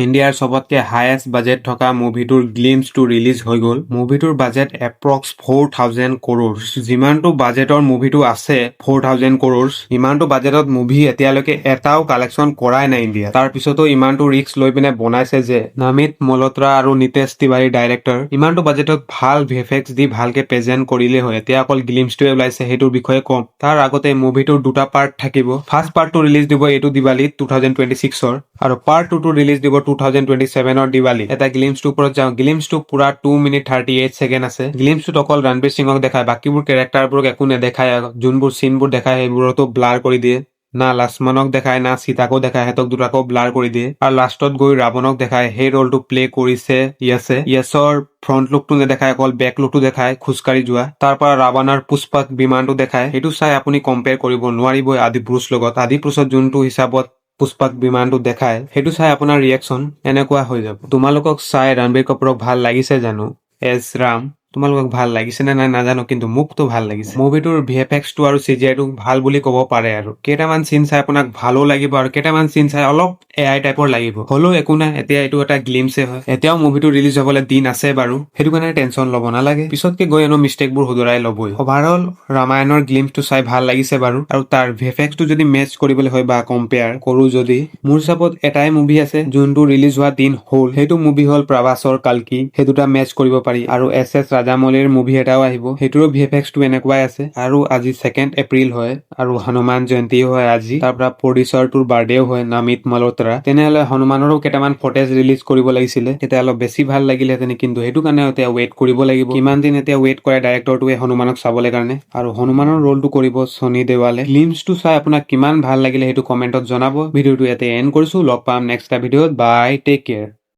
ইণ্ডিয়াৰ চবতকে highest budget থকা মুভিটোৰ গ্লিমছটো ৰিলিজ হৈ গ'ল। মুভিটোৰ বাজেট এপ্ৰক্স 4,000 crores। যিমানটো বাজেটৰ মুভিটো আছে 4,000 crores, ইমানটো বাজেটত মুভি এতিয়ালৈকে এটাও কালেকশ্যন কৰাই নাই ইণ্ডিয়াত। তাৰ পিছতো ইমানটো ৰিস্ক লৈ পিনে বনাইছে যে নামিত মলহোত্ৰা আৰু নিতেশ তিৱাৰী ডাইৰেক্টৰ। ইমানটো বাজেটত ভাল ভিএফএক্স দি ভালকে প্ৰেজেন্ট কৰিলে হয়। এতিয়া অকল গ্লিমছটোৱে ওলাইছে, সেইটোৰ বিষয়ে কম। তাৰ আগতে মুভিটোৰ দুটা পাৰ্ট থাকিব। ফাৰ্ষ্ট পাৰ্টটো ৰিলিজ দিব এইটো দিৱালীত 2026ৰ, আৰু পাৰ্ট 2টো ৰিলিজ দিব 2027ৰ দিৱালী। এটা গ্লিমছটোৰ ওপৰত যাওঁ। গ্লিমছটো পুৰা 2 মিনিট 38 ছেকেণ্ড আছে। গ্লিমছটোত অকল ৰণবীৰ সিঙক দেখায়, বাকীবোৰ কেৰেক্টাৰবোৰক একো নেদেখায়। যোনবোৰ চিনবোৰ দেখায় সেইবোৰতো ব্লাৰ কৰি দিয়ে। না লক্ষ্মণক দেখায়, না সীতাকো দেখায়, সিহঁতক দুটাকো ব্লাৰ কৰি দিয়ে। আৰু লাষ্টত গৈ ৰাৱণক দেখায়। সেই ৰোলটো প্লে কৰিছে য়েছে। য়েছৰ ফ্ৰণ্ট লুকটো নেদেখায়, অকল বেক লুকটো দেখায় খোজকাঢ়ি যোৱা। তাৰ পৰা ৰাৱণৰ পুষ্পক বিমানটো দেখায়। সেইটো চাই আপুনি কম্পেয়াৰ কৰিব নোৱাৰিবই আদি পুৰুষ লগত। আদি পুৰুষত যোনটো হিচাপত পুষ্পক বিমানটো দেখায়, সেইটো চাই আপোনাৰ ৰিয়েকশ্যন এনেকুৱা হৈ যাব। তোমালোকক চাই ৰণবীৰ কাপুৰক ভাল লাগিছে জানো এজ ৰাম? তোমালোকক ভাল লাগিছে নে নাই নাজানো, কিন্তু মোকতো ভাল লাগিছে। মুভিটোৰ ভিএফএক্সটো আৰু চিজিআইটো ভাল বুলি ক'ব পাৰে। আৰু কেইটামান চিন চাই আপোনাক ভালো লাগিব, আৰু কেইটামান চিন চাই অলপ এআই টাইপৰ লাগিব। হ'লেও একো নাই, এতিয়া এইটো এটা গ্লিমছে হয়। এতিয়াও মুভিটো ৰিলিজ হ'বলৈ দিন আছে বাৰু, সেইটো কাৰণে টেনশ্যন ল'ব নালাগে। পিছতকে গৈ এনেও মিষ্টেকবোৰ শুধৰাই ল'বই। অভাৰঅল ৰামায়ণৰ গ্লিমছটো চাই ভাল লাগিছে বাৰু। আৰু তাৰ ভিএফএক্সটো যদি মেচ কৰিবলৈ হয় বা কম্পেয়াৰ কৰো যদি, মোৰ হিচাপত এটাই মুভি আছে যোনটো ৰিলিজ হোৱা দিন হ'ল, সেইটো মুভি হ'ল প্ৰভাসৰ কালকি। সেই দুটা মেচ কৰিব পাৰি। আৰু এছ ৰাজামৌলিৰ মুভি এটাও আহিব, সেইটোৰো ভিএফএক্সটো এনেকুৱাই আছে। আৰু আজি 2 এপ্ৰিল হয়, আৰু হনুমান জয়ন্তীও হয় আজি। তাৰ পৰা প্ৰডিউচাৰটোৰ বাৰ্থডেও হয়, নামিত মলহোত্ৰা। তেনেহলে হনুমানৰো কেইটামান ফটেজ ৰিলিজ কৰিব লাগিছিলে, তেতিয়া অলপ বেছি ভাল লাগিলেহেঁতেন। কিন্তু সেইটো কাৰণে এতিয়া ৱেইট কৰিব লাগিব। কিমান দিন এতিয়া ৱেইট কৰে ডাইৰেক্টৰটোৱে হনুমানক চাবলৈ কাৰণে। আৰু হনুমানৰ ৰোলটো কৰিব ছনী দেৱালে। গ্লিমছটো চাই আপোনাক কিমান ভাল লাগিলে সেইটো কমেন্টত জনাব। ভিডিঅ'টো ইয়াতে এণ্ড কৰিছো। লগ পাম নেক্সট এটা ভিডিঅ'ত। বাই, টেক কেয়াৰ।